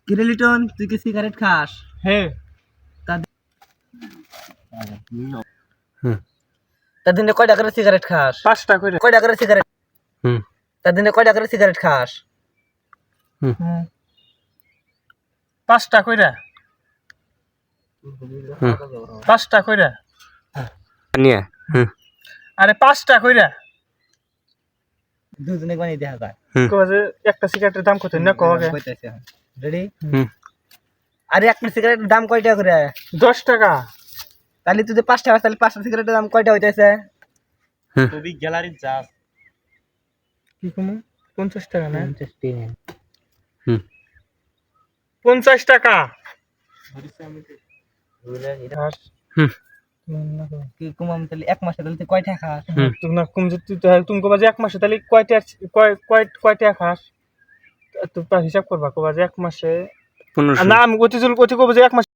কিরে লিটন, তুই কি সিগারেট খাস? হ্যাঁ। তার দিনে কয়টা করে সিগারেট খাস? 5টা করে। কয়টা করে সিগারেট? তার দিনে কয়টা করে সিগারেট খাস? 5টা কইরা। 5টা কইরা। আরে 5টা কইরা। দুজনে বানিয়ে দেখা যায়। কয় যে একটা সিগারেটের দাম কত না কও আগে। রেডি? আরে একটা সিগারেটের দাম কয়টা করে? 10 টাকা। তাহলে তুই যে 5 টাকা, তাহলে 5টা সিগারেটের দাম কয়টা হইতাছে? তুই গ্যালারি যাস। কি কমু? 50 টাকা না? 50 টাকা। কি কমাম, তাহলে এক মাসে তাহলে তুই কয় টাকা খাস? তুমি না কম যে তুমি কবা যে এক মাসে তাহলে কয় টাকা খাস? তো হিসাব করবা কবা যে এক মাসে 1500 না আমি অতি কব যে এক মাসে